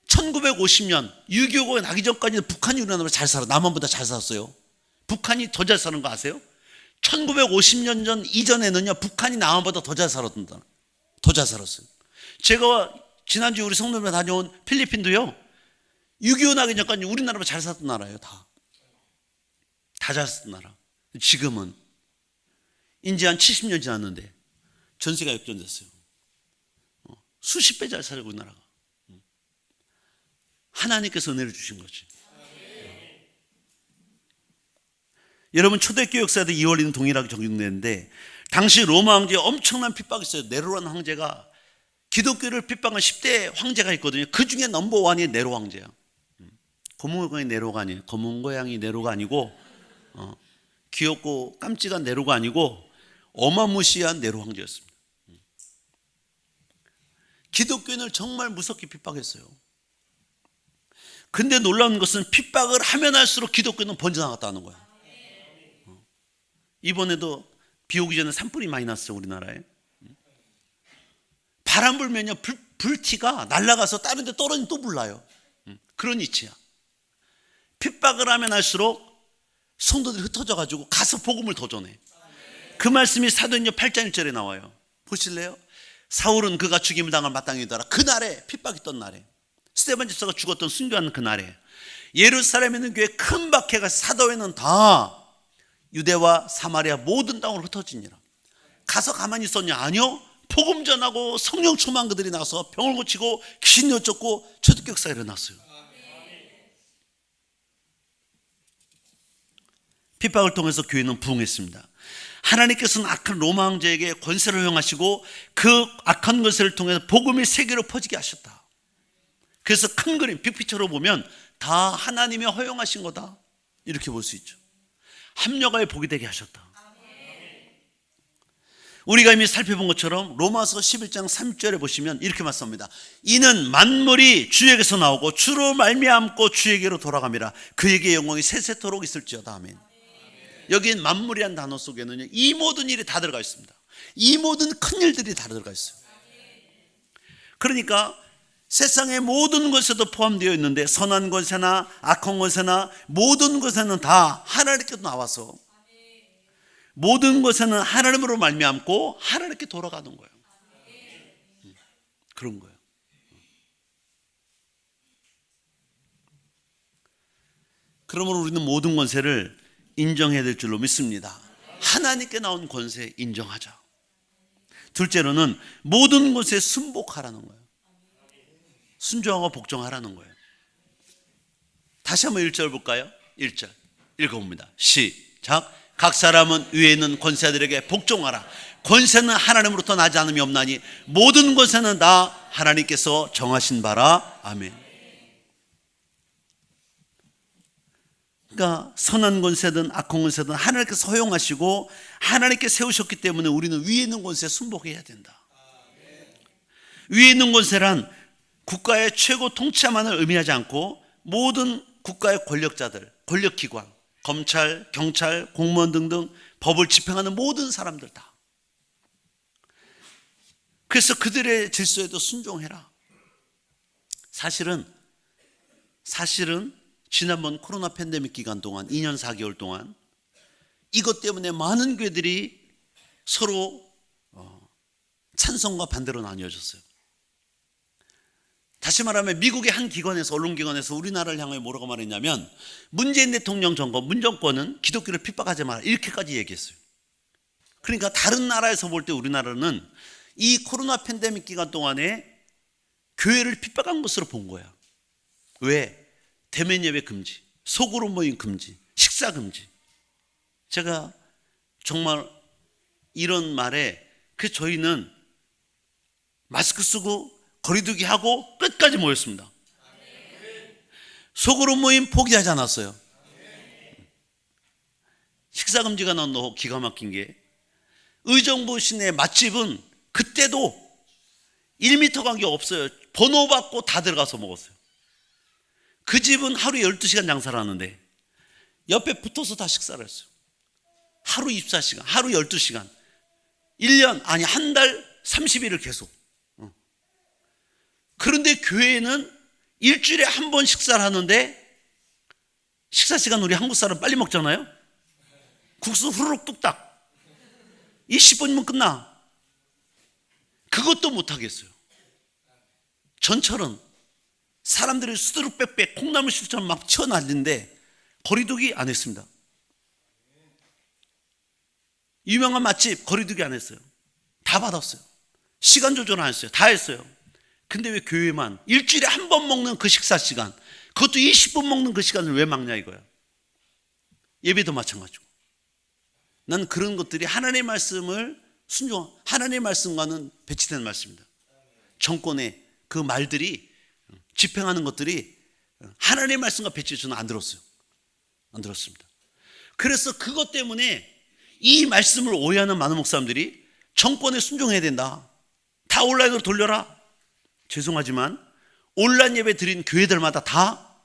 1950년 6.25가 나기 전까지는 북한이 우리나라보다 잘 살아. 남한보다 잘 살았어요. 북한이 더 잘 사는 거 아세요? 1950년 전 이전에는요, 북한이 남한보다 더 잘 살았습니다. 더 잘 살았어요. 제가 지난주에 우리 성도님들 다녀온 필리핀도요, 6.25 나기 전까지 우리나라보다 잘 살았던 나라예요. 다 잘 살았던 나라. 지금은 이제 한 70년 지났는데 전세가 역전됐어요. 수십 배 잘 살고 우리나라가. 하나님께서 은혜를 주신 거지. 여러분 초대교회 역사에도 이 원리는 동일하게 적용되는데, 당시 로마 황제에 엄청난 핍박이 있어요. 네로라는 황제가 기독교를 핍박한 10대 황제가 있거든요. 그 중에 넘버원이 네로 황제야. 검은고양이 네로가 아니에요. 검은고양이 네로가 아니고, 귀엽고 깜찍한 네로가 아니고 어마무시한 네로 황제였습니다. 기독교인을 정말 무섭게 핍박했어요. 근데 놀라운 것은 핍박을 하면 할수록 기독교는 번져나갔다는 거야. 이번에도 비 오기 전에 산불이 많이 났어요. 우리나라에. 바람 불면요, 불티가 날아가서 다른 데 떨어지면 또 불나요. 그런 이치야. 핍박을 하면 할수록 성도들이 흩어져 가지고 가서 복음을 더 전해. 그 말씀이 사도행전 8장 1절에 나와요. 보실래요? 사울은 그가 죽임을 당할 마땅이더라. 그날에, 핍박이 있던 날에, 스데반 집사가 죽었던 순교하는 그날에 예루살렘에 있는 교회 큰 박해가, 사도회는 다 유대와 사마리아 모든 땅으로 흩어지니라. 가서 가만히 있었냐? 아니요. 복음 전하고 성령 충만 그들이 나서 병을 고치고 귀신 여쫓고 초대교회 역사가 일어났어요. 핍박을 통해서 교회는 부흥했습니다. 하나님께서는 악한 로마 황제에게 권세를 허용하시고 그 악한 권세를 통해서 복음이 세계로 퍼지게 하셨다. 그래서 큰 그림, 빅피처로 보면 다 하나님이 허용하신 거다, 이렇게 볼 수 있죠. 합력하여 복이 되게 하셨다. 우리가 이미 살펴본 것처럼 로마서 11장 3절에 보시면 이렇게 말씀합니다. 이는 만물이 주에게서 나오고 주로 말미암고 주에게로 돌아갑니다. 그에게 영광이 세세토록 있을지어다. 아멘. 여기엔 만물이란 단어 속에는요, 이 모든 일이 다 들어가 있습니다. 이 모든 큰 일들이 다 들어가 있어요. 그러니까 세상의 모든 것에도 포함되어 있는데, 선한 것이나 악한 것이나 모든 것에는 다 하나님께서 나와서 모든 것에는 하나님으로 말미암고 하나님께 돌아가는 거예요. 그런 거예요. 그러므로 우리는 모든 권세를 인정해야 될 줄로 믿습니다. 하나님께 나온 권세 인정하자. 둘째로는 모든 것에 순복하라는 거예요. 순종하고 복종하라는 거예요. 다시 한번 1절 볼까요? 1절 읽어봅니다. 시작. 각 사람은 위에 있는 권세들에게 복종하라. 권세는 하나님으로부터 나지 않음이 없나니 모든 권세는 다 하나님께서 정하신 바라. 아멘. 그러니까 선한 권세든 악한 권세든 하나님께서 허용하시고 하나님께 세우셨기 때문에 우리는 위에 있는 권세에 순복해야 된다. 위에 있는 권세란 국가의 최고 통치만을 의미하지 않고 모든 국가의 권력자들, 권력기관, 검찰, 경찰, 공무원 등등 법을 집행하는 모든 사람들 다. 그래서 그들의 질서에도 순종해라. 사실은 지난번 코로나 팬데믹 기간 동안 2년 4개월 동안 이것 때문에 많은 교회들이 서로 찬성과 반대로 나뉘어졌어요. 다시 말하면 미국의 한 기관에서, 언론기관에서 우리나라를 향해 뭐라고 말했냐면, 문재인 대통령 문정권은 기독교를 핍박하지 마라, 이렇게까지 얘기했어요. 그러니까 다른 나라에서 볼 때 우리나라는 이 코로나 팬데믹 기간 동안에 교회를 핍박한 것으로 본 거야. 왜? 대면 예배 금지, 소그룹 모임 금지, 식사 금지. 제가 정말 이런 말에 저희는 마스크 쓰고 거리두기 하고 끝까지 모였습니다. 소그룹 모임 포기하지 않았어요. 식사 금지가 나온 너 기가 막힌 게, 의정부 시내 맛집은 그때도 1m 간격 없어요. 번호 받고 다 들어가서 먹었어요. 그 집은 하루 12시간 장사를 하는데 옆에 붙어서 다 식사를 했어요. 하루 24시간, 하루 12시간, 1년, 아니 한 달 30일을 계속. 그런데 교회는 일주일에 한 번 식사를 하는데, 식사 시간 우리 한국 사람 빨리 먹잖아요. 국수 후루룩 뚝딱 20분이면 끝나. 그것도 못하겠어요. 전철은 사람들이 수두룩 빽빽 콩나물 시루처럼 막 치워날리는데 거리두기 안 했습니다. 유명한 맛집 거리두기 안 했어요. 다 받았어요. 시간 조절 안 했어요. 다 했어요. 근데 왜 교회만 일주일에 한 번 먹는 그 식사 시간, 그것도 20분 먹는 그 시간을 왜 막냐 이거야. 예배도 마찬가지고. 난 그런 것들이 하나님의 말씀을 하나님의 말씀과는 배치되는 말씀입니다. 정권의 그 말들이, 집행하는 것들이 하나님의 말씀과 배치해서 저는 안 들었어요. 안 들었습니다. 그래서 그것 때문에 이 말씀을 오해하는 많은 목사님들이 정권에 순종해야 된다, 다 온라인으로 돌려라. 죄송하지만 온라인 예배 드린 교회들마다 다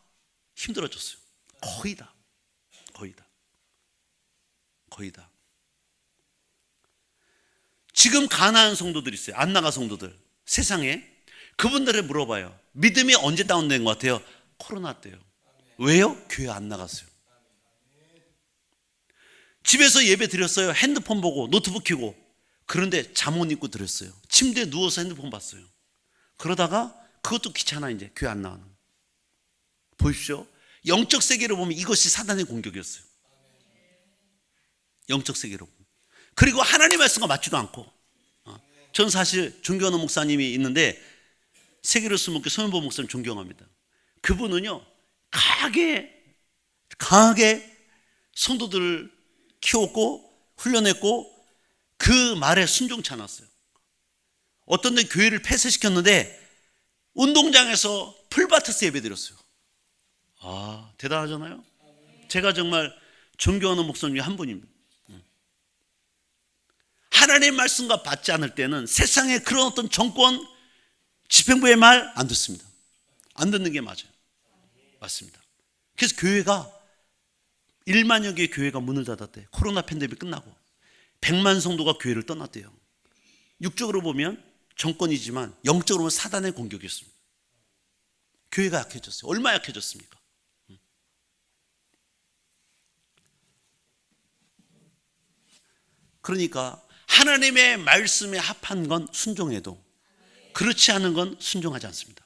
힘들어졌어요. 거의 다. 지금 가난한 성도들 있어요. 안 나가 성도들. 세상에. 그분들을 물어봐요. 믿음이 언제 다운된 것 같아요? 코로나 때요. 왜요? 교회 안 나갔어요. 집에서 예배 드렸어요. 핸드폰 보고 노트북 켜고. 그런데 잠옷 입고 드렸어요. 침대에 누워서 핸드폰 봤어요. 그러다가 그것도 귀찮아, 이제 교회 안 나가는. 보십시오. 영적 세계로 보면 이것이 사단의 공격이었어요. 영적 세계로. 그리고 하나님의 말씀과 맞지도 않고. 전 사실 존경하는 목사님이 있는데, 세계로스 목회 손현보 목사님 존경합니다. 그분은요, 강하게 성도들을 키웠고 훈련했고 그 말에 순종치 않았어요. 어떤 데 교회를 폐쇄시켰는데 운동장에서 풀밭에서 예배드렸어요. 아, 대단하잖아요. 제가 정말 존경하는 목사님 중에 한 분입니다. 하나님의 말씀과 받지 않을 때는 세상에 그런 어떤 정권, 집행부의 말 안 듣습니다. 안 듣는 게 맞아요. 맞습니다. 그래서 교회가 1만여 개의 교회가 문을 닫았대요. 코로나 팬데믹 끝나고 100만 성도가 교회를 떠났대요. 육적으로 보면 정권이지만 영적으로 보면 사단의 공격이었습니다. 교회가 약해졌어요. 얼마나 약해졌습니까? 그러니까 하나님의 말씀에 합한 건 순종해도 그렇지 않은 건 순종하지 않습니다.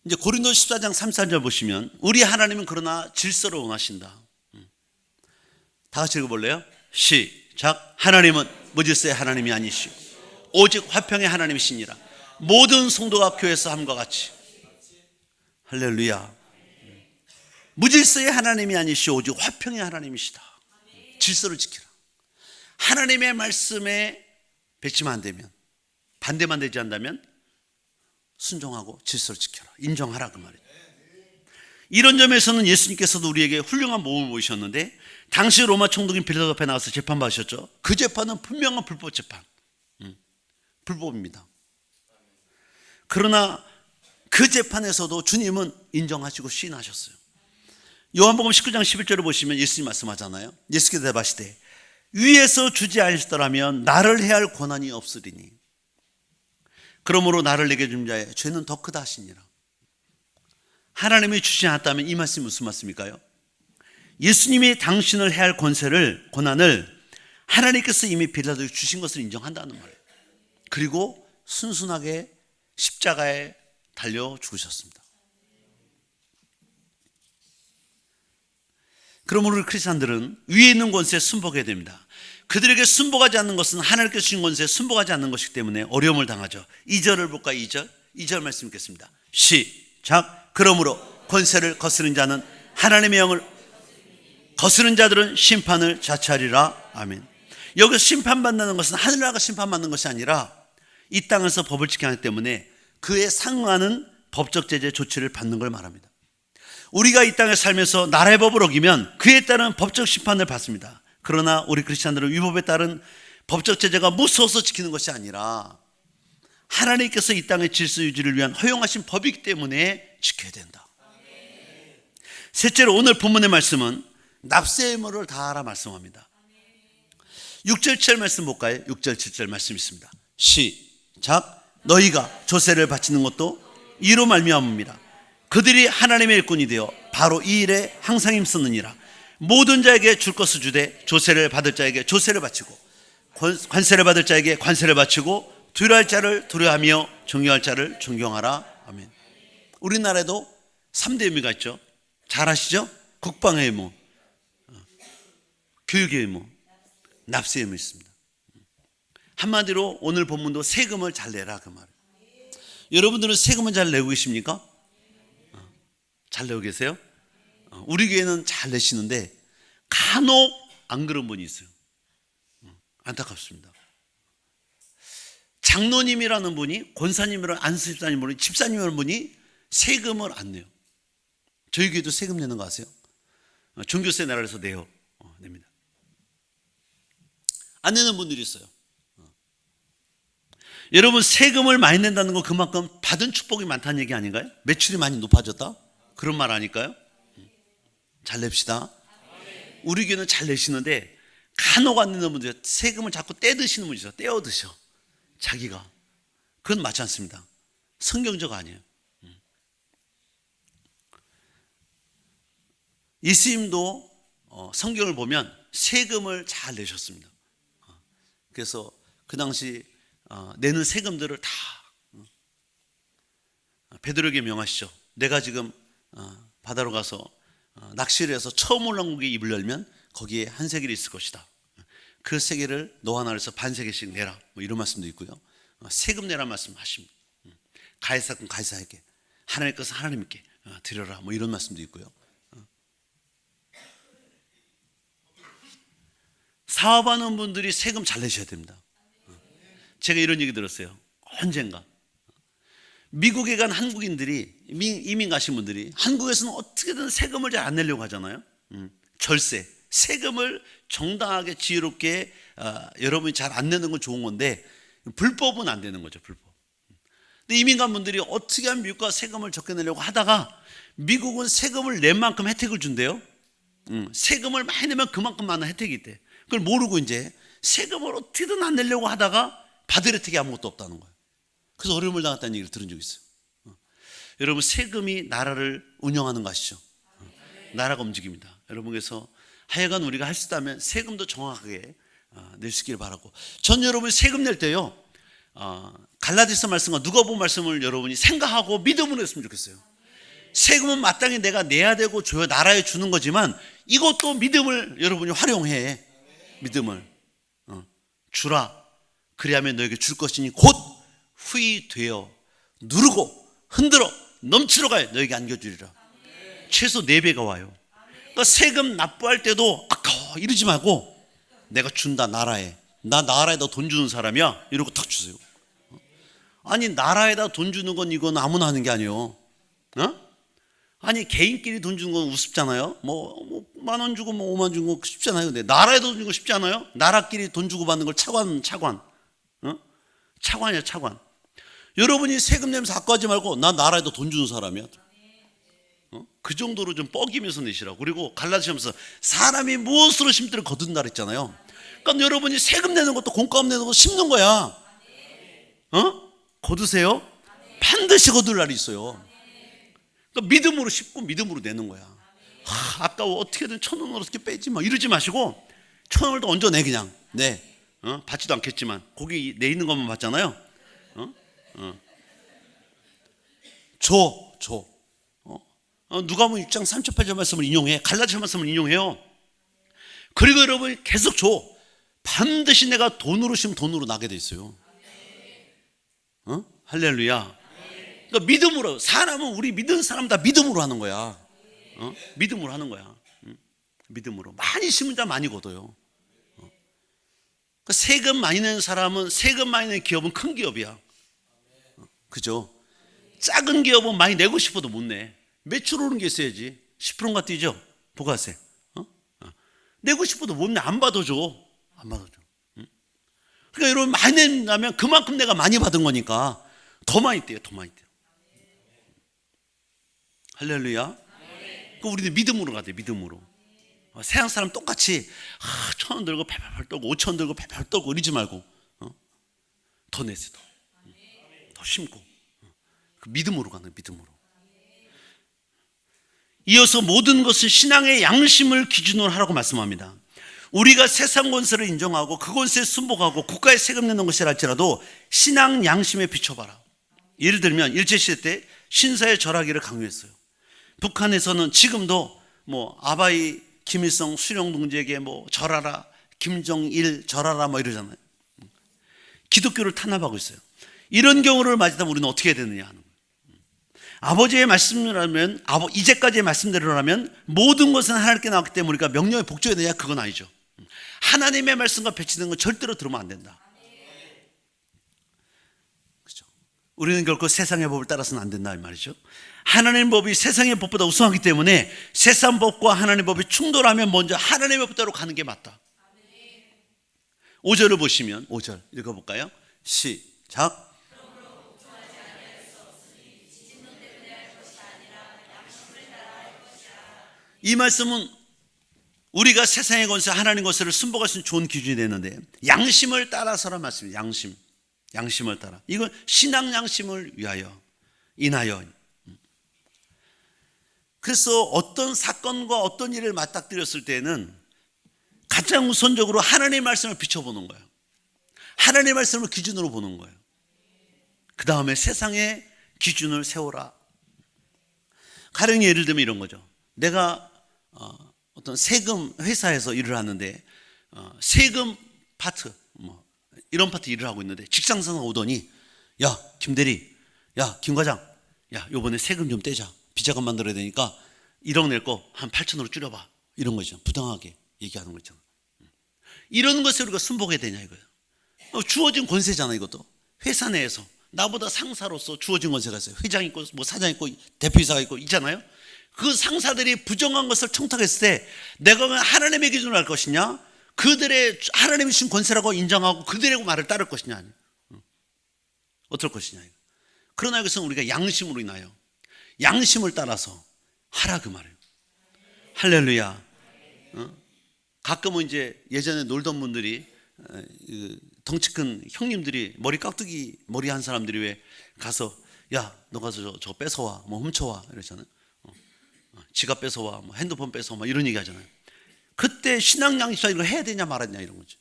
이제 고린도 14장 34절 보시면, 우리 하나님은 그러나 질서를 원하신다. 다 같이 읽어볼래요? 시작. 하나님은 무질서의 하나님이 아니시고 오직 화평의 하나님이시니라. 모든 성도가 교회에서 함과 같이. 할렐루야. 무질서의 하나님이 아니시오 오직 화평의 하나님이시다. 질서를 지키라. 하나님의 말씀에 배치만 안 되면, 반대만 되지 않다면 순종하고 질서를 지켜라. 인정하라, 그 말이에요. 이런 점에서는 예수님께서도 우리에게 훌륭한 모범을 보이셨는데, 당시 로마 총독인 빌라도 앞에 나와서 재판받으셨죠. 그 재판은 분명한 불법 재판, 불법입니다. 그러나 그 재판에서도 주님은 인정하시고 시인하셨어요. 요한복음 19장 11절을 보시면 예수님 말씀하잖아요. 예수께서 대답하시되 위에서 주지 않으시더라면 나를 해할 권한이 없으리니 그러므로 나를 내게 준 자의 죄는 더 크다 하시니라. 하나님이 주지 않았다면 이 말씀이 무슨 말씀일까요? 예수님이 당신을 해할 권한을 하나님께서 이미 빌라도에게 주신 것을 인정한다는 말이에요. 그리고 순순하게 십자가에 달려 죽으셨습니다. 그러므로 우리 크리스찬들은 위에 있는 권세에 순복해야 됩니다. 그들에게 순복하지 않는 것은 하나님께서 주신 권세에 순복하지 않는 것이기 때문에 어려움을 당하죠. 2절을 볼까요? 2절 말씀 읽겠습니다. 시작. 그러므로 권세를 거스른 자는 하나님의 영을 거스른 자들은 심판을 자처하리라. 아멘. 여기서 심판받는 것은 하늘나라가 심판받는 것이 아니라 이 땅에서 법을 지켜야 하기 때문에 그에 상응하는 법적 제재 조치를 받는 걸 말합니다. 우리가 이 땅에 살면서 나라의 법을 어기면 그에 따른 법적 심판을 받습니다. 그러나 우리 크리스찬들은 위법에 따른 법적 제재가 무서워서 지키는 것이 아니라 하나님께서 이 땅의 질서 유지를 위한 허용하신 법이기 때문에 지켜야 된다. 셋째로 오늘 본문의 말씀은 납세의 의무를 다하라 말씀합니다. 6절 7절 말씀 볼까요? 6절 7절 말씀 있습니다. 시작. 너희가 조세를 바치는 것도 이로 말미암음이라. 그들이 하나님의 일꾼이 되어 바로 이 일에 항상 힘쓰느니라. 모든 자에게 줄 것을 주되 조세를 받을 자에게 조세를 바치고 관세를 받을 자에게 관세를 바치고 두려워할 자를 두려워하며 존경할 자를 존경하라. 아멘. 우리나라에도 3대 의무가 있죠. 잘 아시죠? 국방의 의무, 교육의 의무, 납세의 의무 있습니다. 한마디로 오늘 본문도 세금을 잘 내라 그 말이에요. 여러분들은 세금은 잘 내고 계십니까? 잘 내고 계세요? 우리 교회는 잘 내시는데 간혹 안 그런 분이 있어요. 안타깝습니다. 장로님이라는 분이, 권사님이라는 안수집사님이라는 집사님이라는 분이 세금을 안 내요. 저희 교회도 세금 내는 거 아세요? 종교세 내라 해서 내요. 냅니다. 안 내는 분들이 있어요. 여러분, 세금을 많이 낸다는 건 그만큼 받은 축복이 많다는 얘기 아닌가요? 매출이 많이 높아졌다? 그런 말 아닐까요? 잘 냅시다. 우리 교회는 잘 내시는데 간혹 안 내는 분들, 세금을 자꾸 떼드시는 분이 있어요. 떼어 드셔 자기가. 그건 맞지 않습니다. 성경적 아니에요. 예수님도 성경을 보면 세금을 잘 내셨습니다. 그래서 그 당시 내는 세금들을 다 베드로에게 명하시죠. 내가 지금 바다로 가서 낚시를 해서 처음 올라온 고기에 입을 열면 거기에 한 세겔이 있을 것이다. 그 세겔을 너 하나에서 반 세겔씩 내라. 뭐 이런 말씀도 있고요. 세금 내라 말씀 하십니다. 가이사 건 가이사에게, 하나님의 것은 하나님께 드려라. 뭐 이런 말씀도 있고요. 사업하는 분들이 세금 잘 내셔야 됩니다. 제가 이런 얘기 들었어요. 언젠가 미국에 간 한국인들이, 이민 가신 분들이 한국에서는 어떻게든 세금을 잘 안 내려고 하잖아요. 절세, 세금을 정당하게 지혜롭게 여러분이 잘 안 내는 건 좋은 건데 불법은 안 되는 거죠. 불법. 근데 이민 간 분들이 어떻게 하면 미국과 세금을 적게 내려고 하다가 미국은 세금을 낸 만큼 혜택을 준대요. 세금을 많이 내면 그만큼 많은 혜택이 있대. 그걸 모르고 이제 세금을 어떻게든 안 내려고 하다가 받을 혜택이 아무것도 없다는 거예요. 그래서 어려움을 당했다는 얘기를 들은 적이 있어요. 여러분, 세금이 나라를 운영하는 것이죠. 나라가 움직입니다. 여러분, 그래서 하여간 우리가 할 수 있다면 세금도 정확하게 낼 수 있기를 바라고, 전 여러분이 세금 낼 때요, 갈라디아서 말씀과 누가복음 말씀을 여러분이 생각하고 믿음으로 했으면 좋겠어요. 세금은 마땅히 내가 내야 되고 줘야 나라에 주는 거지만 이것도 믿음을 여러분이 활용해. 믿음을 주라. 그리하면 너에게 줄 것이니 곧 후히 되어 누르고 흔들어 넘치러 가요. 너에게 안겨주리라. 최소 4배가 와요. 그러니까 세금 납부할 때도 아까워 이러지 말고 내가 준다. 나라에, 나 나라에다 돈 주는 사람이야 이러고 탁 주세요. 아니, 나라에다 돈 주는 건 이건 아무나 하는 게 아니에요. 아니, 개인끼리 돈 주는 건 우습잖아요. 뭐 10,000원 주고 뭐 5만 주는 거 쉽잖아요. 근데 나라에 돈 주는 거 쉽지 않아요? 나라끼리 돈 주고 받는 걸 차관이야, 차관. 여러분이 세금 내면서 아까워하지 말고 나 나라에다 돈 주는 사람이야. 그 정도로 좀 뻐기면서 내시라고. 그리고 갈라디아서면서 사람이 무엇으로 심기를 거둔다 그랬잖아요. 그러니까 여러분이 세금 내는 것도 공과금 내는 것도 심는 거야. 거두세요. 반드시 거둘 날이 있어요. 그러니까 믿음으로 심고 믿음으로 내는 거야. 아까워 어떻게든 1,000원을 어떻게 빼지 마 이러지 마시고 1,000원을 더 얹어내. 그냥 내 받지도 않겠지만 거기 내 있는 것만 받잖아요. 줘. 누가복음 6장 38절 말씀을 인용해. 갈라디아 말씀을 인용해요. 그리고 여러분 계속 줘. 반드시 내가 돈으로 심으면 돈으로 나게 돼 있어요. 할렐루야. 그러니까 믿음으로. 사람은 우리 믿는 사람 다 믿음으로 하는 거야. 믿음으로 하는 거야. 믿음으로. 많이 심은 자 많이 거둬요. 그러니까 세금 많이 내는 사람은, 세금 많이 내는 기업은 큰 기업이야. 그죠? 작은 기업은 많이 내고 싶어도 못 내. 매출 오른 게 있어야지. 10%가 뛰죠? 부가세. 내고 싶어도 못 내. 안 받아줘. 그러니까 여러분 많이 낸다면 그만큼 내가 많이 받은 거니까 더 많이 떼요. 더 많이 떼요. 할렐루야. 그 우리는 믿음으로 가야 돼. 믿음으로. 세상 사람 똑같이 1,000원 들고 팔팔 떨고 5,000원 들고 팔팔 떨고 이러지 말고 더 내세요. 더 심고. 그 믿음으로 가는 거예요. 믿음으로. 이어서 모든 것을 신앙의 양심을 기준으로 하라고 말씀합니다. 우리가 세상 권세를 인정하고 그 권세에 순복하고 국가에 세금 내는 것이라 할지라도 신앙 양심에 비춰봐라. 예를 들면 일제시대 때 신사의 절하기를 강요했어요. 북한에서는 지금도 아바이 김일성 수령동지에게 절하라, 김정일 절하라 이러잖아요. 기독교를 탄압하고 있어요. 이런 경우를 맞이하면 우리는 어떻게 해야 되느냐 하는 거예요. 아버지의 말씀이라면, 이제까지의 말씀대로라면 모든 것은 하나님께 나왔기 때문에 우리가 명령에 복종해야 되냐? 그건 아니죠. 하나님의 말씀과 배치되는 건 절대로 들으면 안 된다. 그렇죠? 우리는 결코 세상의 법을 따라서는 안 된다 이 말이죠. 하나님의 법이 세상의 법보다 우수하기 때문에 세상 법과 하나님의 법이 충돌하면 먼저 하나님의 법대로 가는 게 맞다. 5절을 보시면 5절 읽어볼까요? 시작. 이 말씀은 우리가 세상의 권세, 하나님 권세를 순복할 수 있는 좋은 기준이 되는데 양심을 따라서란 말씀입니다. 양심을 따라. 이건 신앙 양심을 인하여. 그래서 어떤 사건과 어떤 일을 맞닥뜨렸을 때는 가장 우선적으로 하나님의 말씀을 비춰보는 거예요. 하나님의 말씀을 기준으로 보는 거예요. 그 다음에 세상의 기준을 세워라. 가령 예를 들면 이런 거죠. 내가 어떤 세금 회사에서 일을 하는데 세금 파트 이런 파트 일을 하고 있는데 직장상사가 오더니 야 김대리, 야 김과장, 야 요번에 세금 좀 떼자. 비자금 만들어야 되니까 1억 낼 거 한 8천으로 줄여봐. 이런 거죠. 부당하게 얘기하는 거 있잖아. 이런 것을 우리가 순복해야 되냐 이거예요. 주어진 권세잖아. 이것도 회사 내에서 나보다 상사로서 주어진 권세가 있어요. 회장 있고 사장 있고 대표이사가 있고 있잖아요. 그 상사들이 부정한 것을 청탁했을 때 내가 하나님의 기준으로 할 것이냐, 그들의 하나님이 주신 권세라고 인정하고 그들의 말을 따를 것이냐, 어떨 것이냐. 그러나 여기서는 우리가 양심으로 인하여 양심을 따라서 하라 그 말이에요. 할렐루야. 가끔은 이제 예전에 놀던 분들이 덩치 큰 형님들이 머리 깍두기 머리 한 사람들이 왜 가서 야 너 가서 저 뺏어와 훔쳐와 이러잖아요. 지갑 뺏어와 핸드폰 뺏어와 이런 얘기 하잖아요. 그때 신앙 양심상 이거 해야 되냐 말았냐 이런 거죠.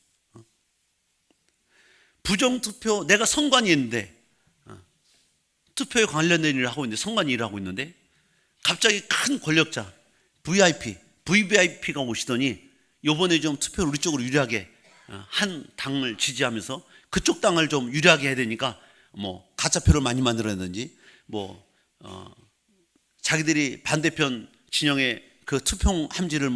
부정투표 내가 선관위 있는데 투표에 관련된 일을 하고 있는데 선관위 일을 하고 있는데 갑자기 큰 권력자 VVIP가 오시더니 요번에 좀 투표를 우리 쪽으로 유리하게 한 당을 지지하면서 그쪽 당을 좀 유리하게 해야 되니까 가짜표를 많이 만들어내든지 자기들이 반대편 진영의 그 투표 함지를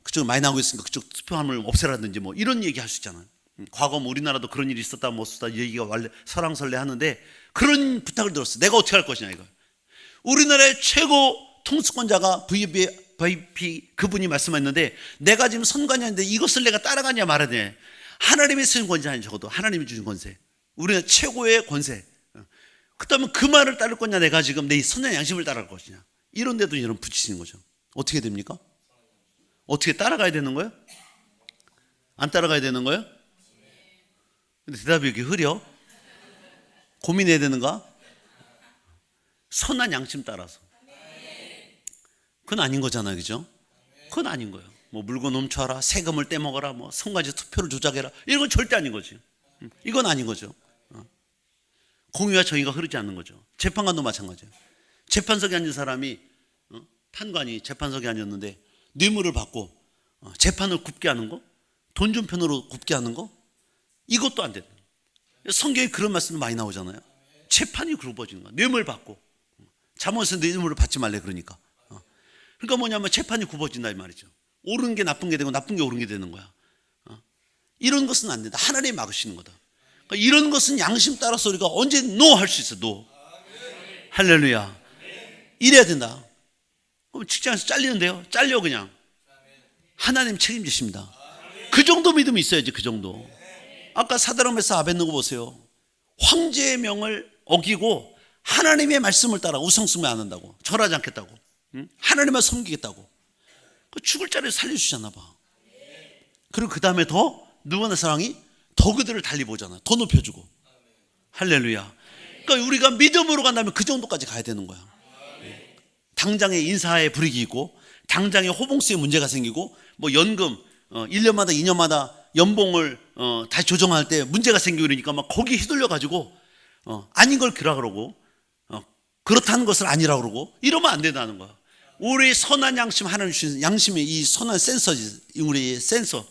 그쪽 많이 나오고 있으니까 그쪽 투표함을 없애라든지 이런 얘기 할 수 있잖아요. 과거 우리나라도 그런 일이 있었다 없었다 얘기가 설왕설래 하는데 그런 부탁을 들었어. 내가 어떻게 할 것이냐 이거. 우리나라의 최고 통수권자가 VP 그분이 말씀했는데 내가 지금 선관위인데 이것을 내가 따라가냐 말하냐. 하나님이 쓰신 권세 아니 적어도 하나님이 주신 권세. 우리는 최고의 권세. 그렇다면 그 말을 따를 거냐 내가 지금 내 선한 양심을 따를 것이냐. 이런데도 이런 붙이시는 거죠. 어떻게 됩니까? 어떻게 따라가야 되는 거예요? 안 따라가야 되는 거예요? 근데 대답이 이렇게 흐려? 고민해야 되는가? 선한 양심 따라서. 그건 아닌 거잖아요, 그죠? 그건 아닌 거예요. 뭐 물건 훔쳐라, 세금을 떼먹어라, 뭐 선거제 투표를 조작해라, 이런 건 절대 아닌 거지. 이건 아닌 거죠. 공의와 정의가 흐르지 않는 거죠. 재판관도 마찬가지예요. 재판석에 앉은 사람이, 판관이 재판석에 앉았는데 뇌물을 받고 재판을 굽게 하는 거, 돈 준 편으로 굽게 하는 거, 이것도 안 된다. 성경에 그런 말씀이 많이 나오잖아요. 재판이 굽어지는 거야. 뇌물 받고, 잘못해서 뇌물을 받지 말래 그러니까. 그러니까 뭐냐면 재판이 굽어진다 이 말이죠. 옳은 게 나쁜 게 되고 나쁜 게 옳은 게 되는 거야. 이런 것은 안 된다. 하나님이 막으시는 거다. 그러니까 이런 것은 양심 따라서 우리가 언제 노 할 수 있어. 노. 할렐루야. 이래야 된다. 그럼 직장에서 잘리는데요. 잘려 그냥. 하나님 책임지십니다. 그 정도 믿음이 있어야지. 그 정도. 아까 사드락메사 아벳느고 보세요. 황제의 명을 어기고 하나님의 말씀을 따라 우상숭배 안 한다고, 절하지 않겠다고, 하나님만 섬기겠다고. 죽을 자리를 살려주셨나 봐. 그리고 그 다음에 더 누구나 사랑이 더 그들을 달리 보잖아. 더 높여주고. 할렐루야. 그러니까 우리가 믿음으로 간다면 그 정도까지 가야 되는 거야. 당장에 인사에 불이익이 있고, 당장에 호봉수에 문제가 생기고, 뭐 연금 1년마다 2년마다 연봉을 다시 조정할 때 문제가 생기고 이러니까 막 거기에 휘둘려 가지고 아닌 걸 그라 그러고, 그렇다는 것을 아니라 그러고 이러면 안 된다는 거야. 우리 선한 양심, 하나님 주신 양심의 이 선한 센서지, 우리 센서.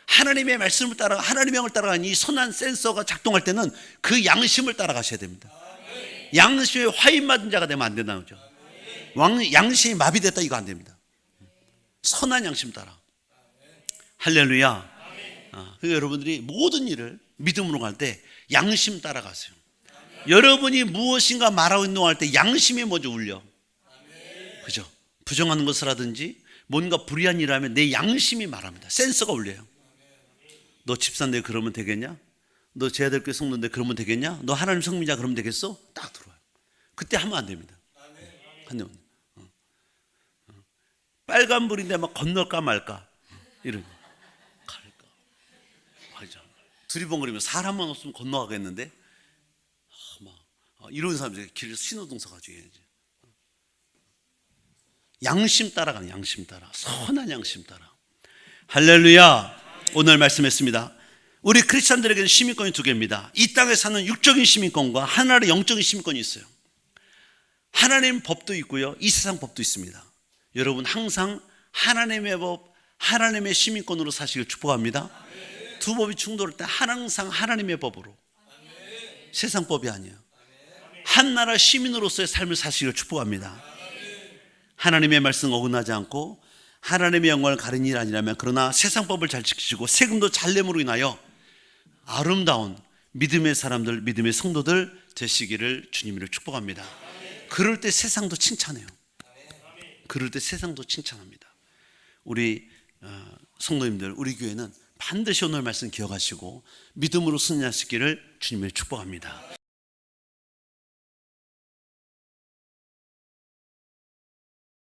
하나님의 말씀을 따라, 하나님의 명을 따라가는 이 선한 센서가 작동할 때는 그 양심을 따라가셔야 됩니다. 양심에 화인맞은 자가 되면 안 된다는 거죠. 양심이 마비됐다 이거 안 됩니다. 선한 양심 따라. 할렐루야. 그러니까 여러분들이 모든 일을 믿음으로 갈 때 양심 따라가세요. 여러분이 무엇인가 말하고 행동할 때 양심이 먼저 울려. 그죠? 부정하는 것을 하든지 뭔가 불의한 일을 하면 내 양심이 말합니다. 센서가 울려요. 너 집사인데 그러면 되겠냐? 너 제아들교회 성도인데 그러면 되겠냐? 너 하나님 성민자 그러면 되겠어? 딱 들어와요. 그때 하면 안 됩니다. 빨간불인데 막 건널까 말까 이런 갈까 맞아. 두리번거리면 사람만 없으면 건너가겠는데 이런 사람들이 길을 신호등서 가지고 해야지. 양심 따라가는, 양심 따라, 선한 양심 따라. 할렐루야. 오늘 말씀했습니다. 우리 크리스찬들에게는 시민권이 두 개입니다. 이 땅에 사는 육적인 시민권과 하나님의 영적인 시민권이 있어요. 하나님 법도 있고요, 이 세상 법도 있습니다. 여러분 항상 하나님의 법, 하나님의 시민권으로 사시길 축복합니다. 두 법이 충돌할 때 항상 하나님의 법으로, 세상 법이 아니에요. 한 나라 시민으로서의 삶을 사시길 축복합니다. 하나님의 말씀 어긋나지 않고 하나님의 영광을 가리는 일 아니라면, 그러나 세상 법을 잘 지키시고 세금도 잘 내므로 인하여 아름다운 믿음의 사람들, 믿음의 성도들 되시기를 주님으로 축복합니다. 그럴 때 세상도 칭찬해요. 그럴 때 세상도 칭찬합니다. 우리 성도님들, 우리 교회는 반드시 오늘 말씀 기억하시고 믿음으로 승리하시기를 주님을 축복합니다.